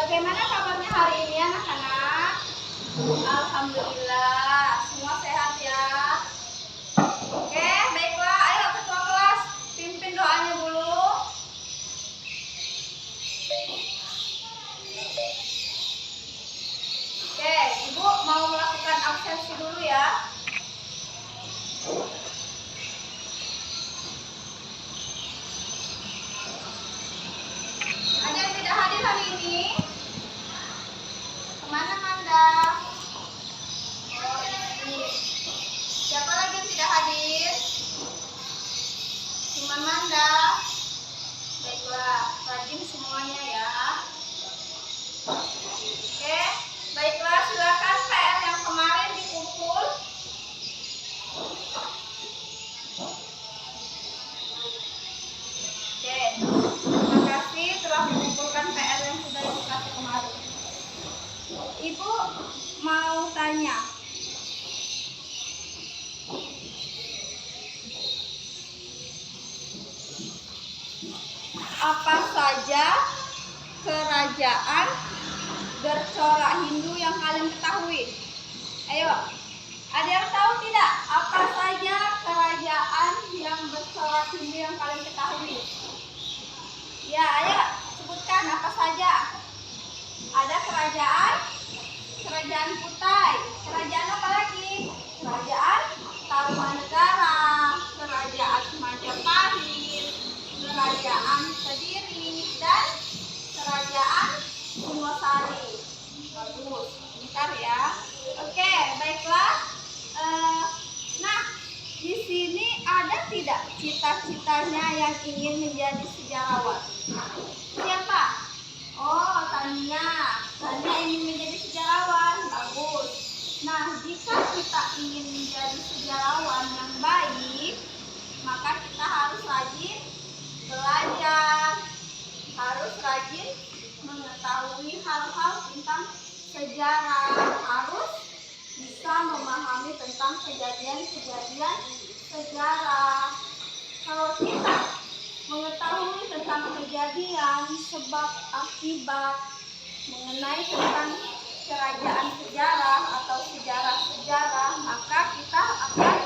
Bagaimana kabarnya hari ini anak-anak? Alhamdulillah, semua sehat ya. Oke, baiklah. Ayo ketua kelas, pimpin doanya dulu. Oke, Ibu mau melakukan absensi dulu ya. Ada yang tidak hadir hari ini? Kemana Manda? Oh, ini. Siapa lagi yang tidak hadir? Cuma Manda. Baiklah, rajin semuanya ya. Oke, baiklah, silakan PR yang kemarin dikumpul. Oke, terima kasih telah mengumpulkan PR yang sudah dikasih kemarin. Ibu mau tanya, apa saja kerajaan bercorak Hindu yang kalian ketahui? Ayo, ada yang tahu tidak? Apa saja kerajaan yang bercorak Hindu yang kalian ketahui? Ya, ayo sebutkan apa saja. Ada kerajaan Kutai, kerajaan apa lagi? Kerajaan Tarumanegara, kerajaan Majapahit, kerajaan Kediri, dan kerajaan Singosari. Bagus, bentar ya. Oke, baiklah. Nah, di sini ada tidak cita-citanya yang ingin menjadi sejarawan? Siapa? Oh, Tania. Tania ingin menjadi sejarawan. Bagus. Nah, jika kita ingin menjadi sejarawan yang baik, maka kita harus rajin belajar, harus rajin mengetahui hal-hal tentang sejarah, harus bisa memahami tentang kejadian-kejadian sejarah. Kalau kita mengetahui tentang kejadian, sebab akibat, mengenai tentang kerajaan sejarah atau sejarah-sejarah, maka kita akan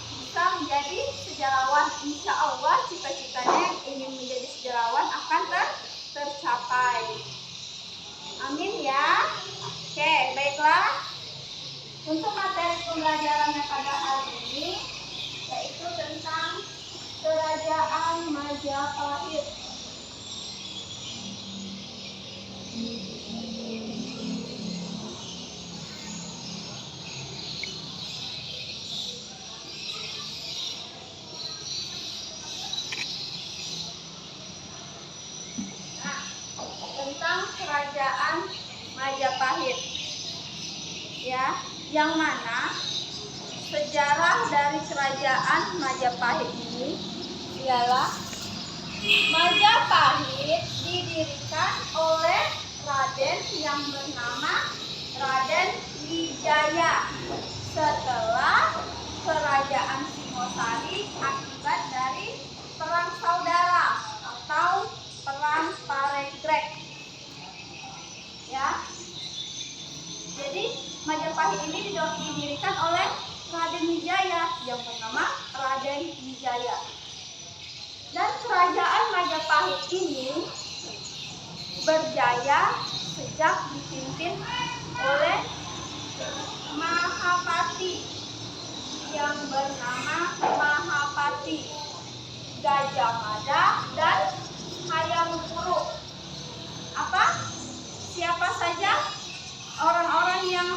bisa menjadi sejarawan. Insya Allah cita-citanya yang ingin menjadi sejarawan akan tercapai. Amin ya. Oke, baiklah. Untuk materi pembelajarannya pada hari ini yaitu tentang Kerajaan Majapahit. Tentang Kerajaan Majapahit, ya, yang mana sejarah dari Kerajaan Majapahit ini ialah Majapahit didirikan oleh Raden yang bernama Raden Wijaya setelah Kerajaan Singosari akibat dari perang saudara atau perang Paregrek. Ya. Jadi Majapahit ini didirikan oleh Raden Wijaya yang bernama Raden Wijaya. Dan kerajaan Majapahit ini berjaya sejak dipimpin oleh Mahapati yang bernama Mahapati, Gajah Mada, dan Hayam Wuruk. Siapa saja orang-orang yang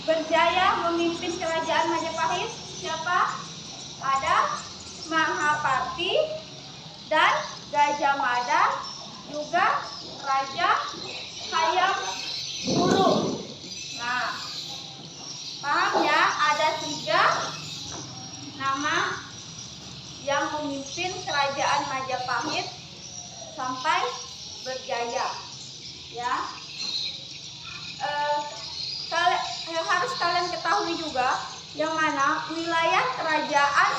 berjaya memimpin kerajaan Majapahit? Siapa? Ada Mahapati dan Gajah Mada, juga Raja Hayam Wuruk. Nah, paham ya? Ada 3 nama yang memimpin kerajaan Majapahit sampai berjaya. Ya, harus kalian ketahui juga yang mana wilayah kerajaan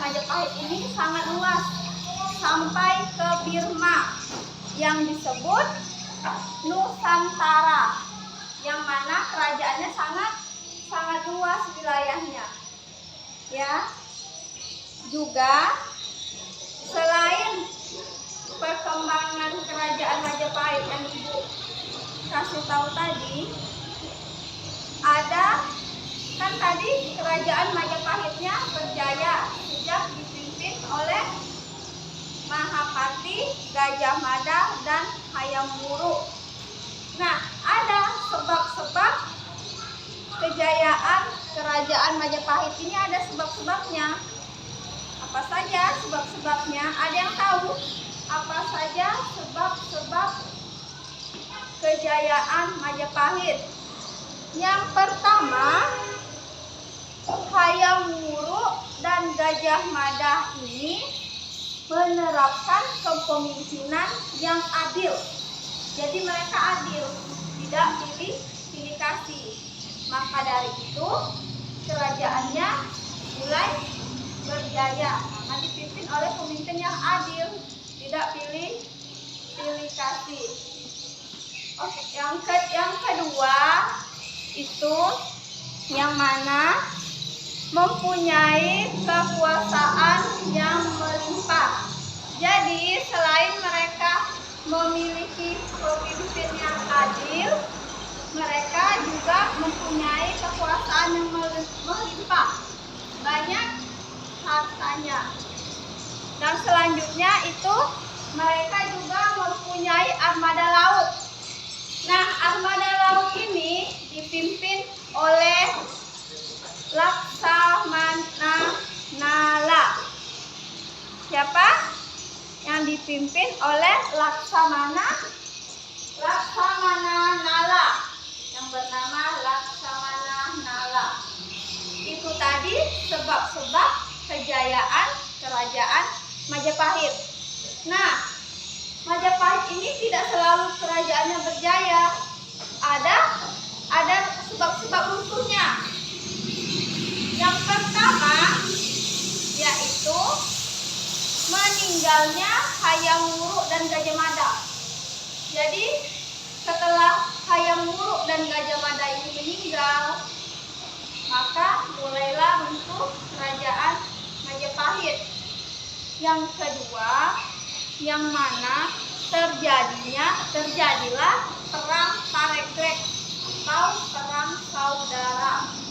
Majapahit ini sangat luas, sampai ke Birma yang disebut Nusantara, yang mana kerajaannya sangat luas wilayahnya. Ya. Juga selain perkembangan kerajaan Majapahit yang Ibu kasih tahu tadi, ada kan tadi kerajaan Majapahitnya berjaya sejak dipimpin oleh Mahapati, Gajah Mada, dan Hayam Wuruk. Nah, ada sebab-sebab kejayaan kerajaan Majapahit ini, ada sebab-sebabnya. Apa saja sebab-sebabnya? Ada yang tahu apa saja sebab-sebab kejayaan Majapahit? Yang pertama, Hayam Wuruk dan Gajah Mada ini menerapkan kepemimpinan yang adil. Jadi mereka adil, tidak pilih kasih. Maka dari itu kerajaannya mulai berjaya karena dipimpin oleh pemimpin yang adil, tidak pilih kasih. Oke, yang kedua itu yang mana mempunyai kekuasaan yang melimpah. Jadi selain mereka memiliki pemimpin yang adil, mereka juga mempunyai kekuasaan yang melimpah, banyak hartanya. Dan selanjutnya itu mereka juga mempunyai armada laut. Nah, armada laut ini dipimpin oleh Laksamana Nala. Siapa yang dipimpin oleh Laksamana Nala, yang bernama Laksamana Nala. Itu tadi sebab-sebab kejayaan kerajaan Majapahit. Nah, Majapahit ini tidak selalu kerajaannya berjaya. Ada sebab-sebab runtuhnya. Yang pertama yaitu meninggalnya Hayam Wuruk dan Gajah Mada. Jadi setelah Hayam Wuruk dan Gajah Mada ini meninggal, maka mulailah runtuh kerajaan Majapahit. Yang kedua, yang mana terjadilah perang Parekrek atau perang saudara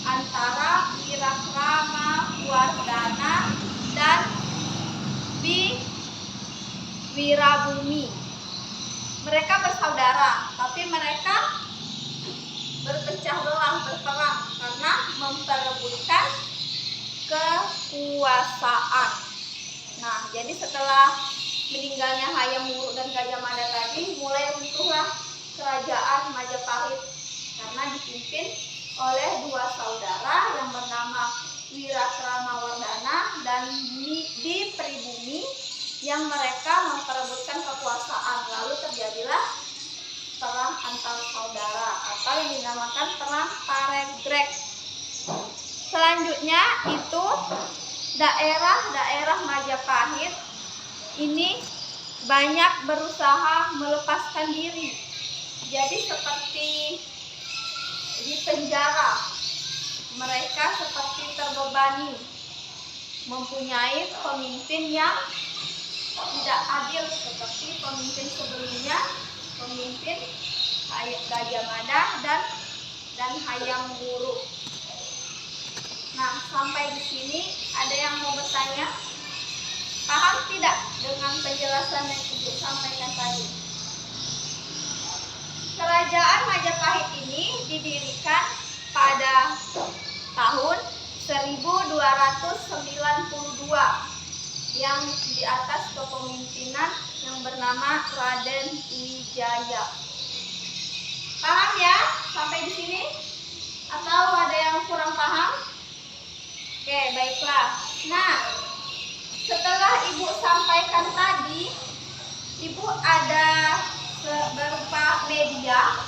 antara Wirakrama Wardana dan Wirabumi. Mereka bersaudara, tapi mereka berpecah belah, berperang karena memperebutkan kekuasaan. Nah, jadi setelah meninggalnya Hayam Wuruk dan Gajah Mada tadi, mulai runtuhlah kerajaan Majapahit karena dipimpin oleh dua saudara yang bernama Wirakrama Wardana dan Dipribumi, yang mereka memperebutkan kekuasaan. Lalu terjadilah perang antar saudara atau yang dinamakan perang Parekrek. Selanjutnya itu daerah Majapahit ini banyak berusaha melepaskan diri. Jadi seperti di penjara, mereka seperti terbebani, mempunyai pemimpin yang tidak adil seperti pemimpin sebelumnya, pemimpin Gajah Mada dan Hayam Wuruk. Nah, sampai di sini ada yang mau bertanya? Paham tidak dengan penjelasan yang Ibu sampaikan tadi? Kerajaan Majapahit ini didirikan pada tahun 1292 yang di atas kepemimpinan yang bernama Raden Wijaya. Paham ya sampai di sini? Atau ada yang kurang paham? Oke, baiklah. Nah, setelah Ibu sampaikan tadi, Ibu ada berupa media,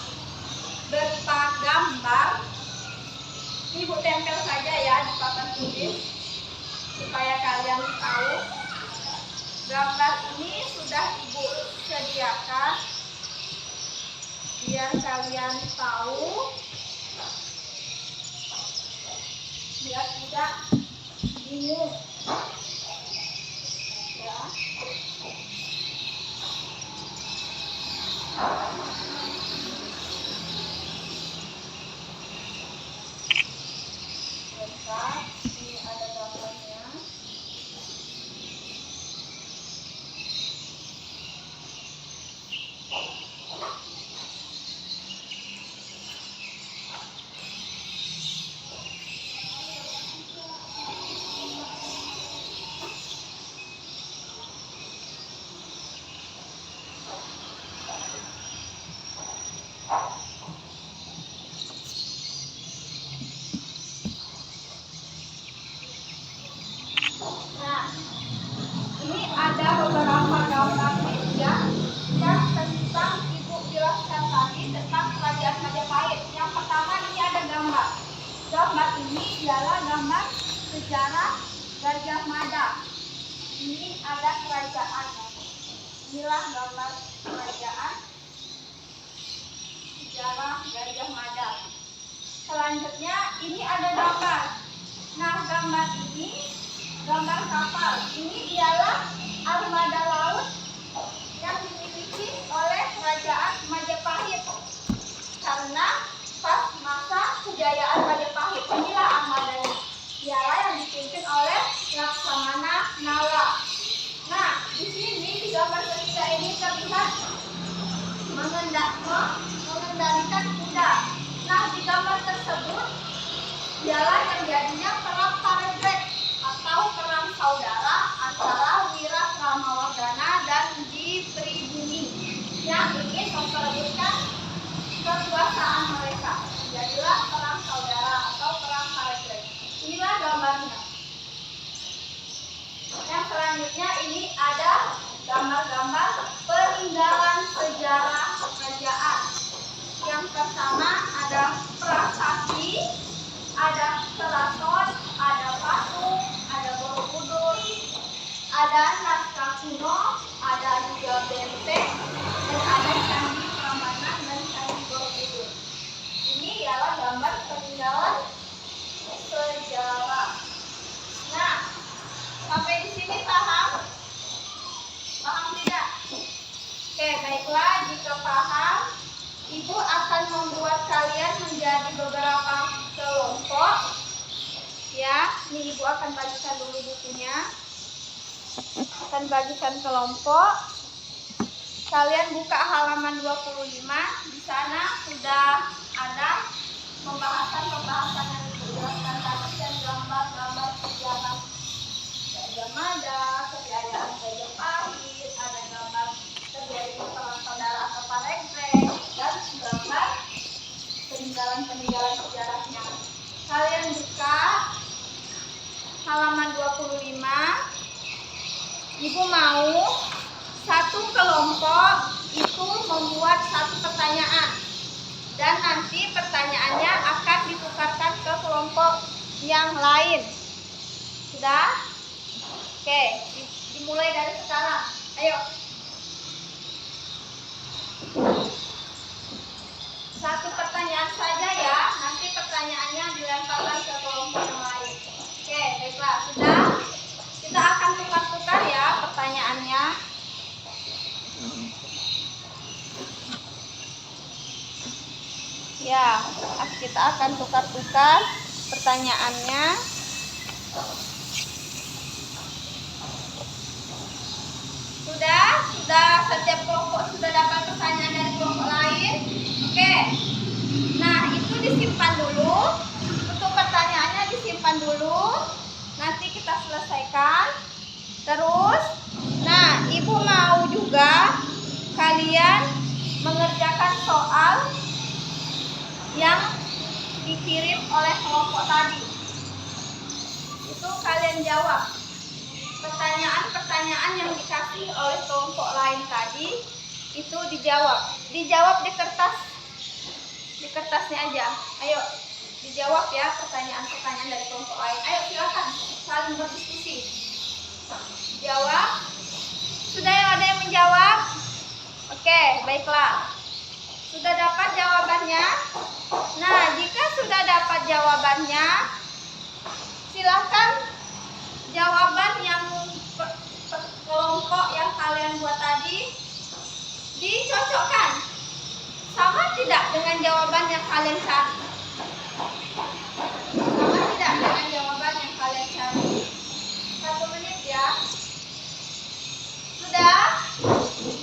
berupa gambar. Ibu tempel saja ya di papan tulis supaya kalian tahu biar kalian tahu, biar tidak bingung ya. Bentar, ini ada gambarnya. Nah, ini ada beberapa gambar media yang tentang Ibu jelaskan tadi tentang kerajaan Majapahit. Yang pertama ini ada gambar. Gambar ini ialah gambar sejarah Gajah Mada. Ini ada kerajaan. Inilah gambar kerajaan sejarah Gajah Mada. Selanjutnya ini ada gambar. Nah, gambar ini gambar kapal. Ini ialah armada laut yang dimiliki oleh kerajaan Majapahit. Karena pas masa kejayaan Majapahit, inilah armadanya. Ialah yang dipimpin oleh Laksamana Nala. Nah, di sini di gambar ketiga ini terlihat mengendalikan kuda. Nah, di gambar tersebut ialah terjadinya perang Paregrek atau perang saudara antara Wira Pramawardhana dan Jipribumi yang ingin memperebutkan kekuasaan mereka. Jadilah perang saudara atau perang Paregrek. Inilah gambarnya. Yang selanjutnya ini ada gambar-gambar peninggalan sejarah kerajaan. Yang pertama ada prasasti, ada keraton, ada patung, ada Borobudur, ada naskah kuno, ada juga benteng, dan ada candi Prambanan dan candi Borobudur. Ini ialah gambar peninggalan sejarah. Nah, sampai di sini paham? Paham tidak? Oke, baiklah, jika paham, Ibu akan membuat kalian menjadi beberapa kelompok. Ya, ini Ibu akan bagikan dulu bukunya. Akan bagikan kelompok. Kalian buka halaman 25. Di sana sudah ada pembahasan-pembahasan yang dijelaskan tadi dan gambar-gambar sejarah Gajah Mada, kejayaan Majapahit, ada gambar terjadi perang saudara atau Paregrek, dan gambar peninggalan-peninggalan sejarahnya. Kalian buka halaman 25. Ibu mau satu kelompok itu membuat satu pertanyaan, dan nanti pertanyaannya akan ditukarkan ke kelompok yang lain. Sudah? Oke, dimulai dari sekarang. Ayo. Satu pertanyaan saja ya, nanti pertanyaannya dilemparkan ke kelompok yang lain. Oke, baiklah, sudah. Kita akan tukar-tukar ya pertanyaannya. Ya, kita akan tukar-tukar pertanyaannya. Sudah setiap kelompok sudah dapat pertanyaan dari kelompok lain. Oke. Nah, itu disimpan dulu. Untuk pertanyaannya disimpan dulu. Nanti kita selesaikan. Terus, nah, Ibu mau juga kalian mengerjakan soal yang dikirim oleh kelompok tadi. Itu kalian jawab. Pertanyaan-pertanyaan yang dikasih oleh kelompok lain tadi itu dijawab. Dijawab di kertasnya aja. Ayo dijawab ya pertanyaan-pertanyaan dari kelompok lain. Ayo silakan saling berdiskusi. Jawab. Sudah ada yang menjawab? Oke, baiklah. Sudah dapat jawabannya? Nah, jika sudah dapat jawabannya, silahkan jawaban yang kelompok yang kalian buat tadi dicocokkan. Sama tidak dengan jawaban yang kalian cari? Sama tidak dengan jawaban yang kalian cari? 1 menit ya. Sudah?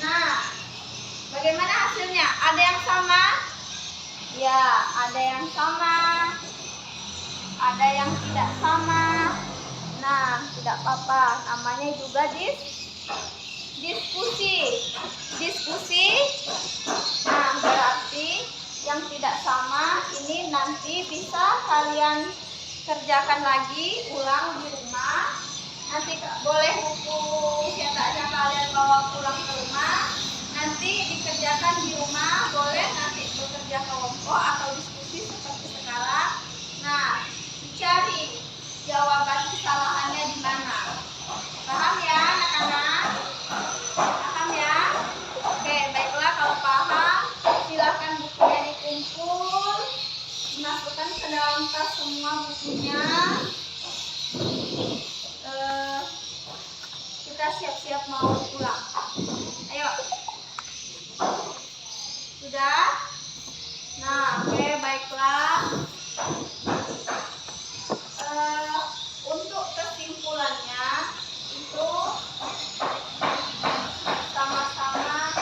Nah, bagaimana hasilnya? Ada yang sama? Ya, ada yang sama. Ada yang tidak sama. Nah, tidak apa-apa. Namanya juga diskusi. Diskusi. Nah, berarti yang tidak sama ini nanti bisa kalian kerjakan lagi, ulang di rumah. Nanti boleh buku cetaknya kalian bawa pulang ke rumah. Nanti dikerjakan di rumah, boleh nanti bekerja kelompok atau diskusi seperti sekarang. Nah, dicari jawaban kesalahannya di mana. Paham ya anak-anak? Paham ya? Oke, baiklah, kalau paham silakan bukunya dikumpul, dimasukkan ke dalam tas semua bukunya. Kita siap-siap mau pulang. Ayo. Sudah? Nah, oke, baiklah. Untuk kesimpulannya itu sama-sama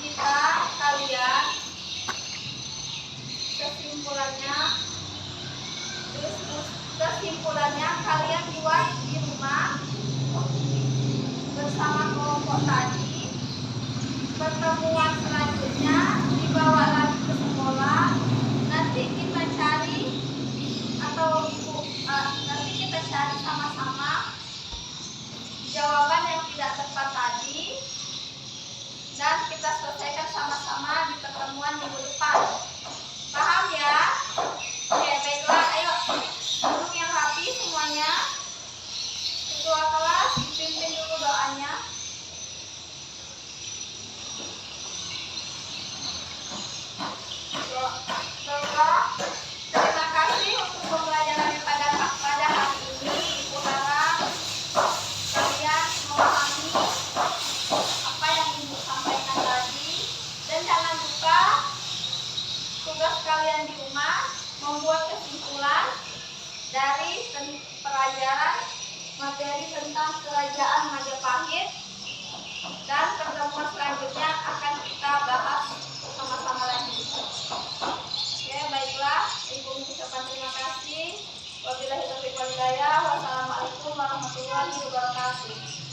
kita kalian kesimpulannya kalian buat di rumah bersama kelompok tadi. Pertemuan selanjutnya dibawa lagi ke sekolah. Nanti kita cari nanti kita cari sama-sama jawaban yang tidak tepat tadi dan kita selesaikan sama-sama di pertemuan minggu depan. Paham ya? Oke, baiklah, ayo duduk yang rapi semuanya. Ketua kelas dipimpin dulu doanya. Baiklah, terima kasih untuk pembelajaran pada hari ini. Ibu harap kalian memahami apa yang Ibu sampaikan tadi. Dan jangan lupa tugas kalian di rumah membuat kesimpulan dari pelajaran materi tentang Kerajaan Majapahit, dan pertemuan selanjutnya akan kita bahas sama-sama lagi. Oke, baiklah, Ibu mengucapkan terima kasih. Wabillahi taufiq wal hidayah. Wassalamualaikum warahmatullahi wabarakatuh.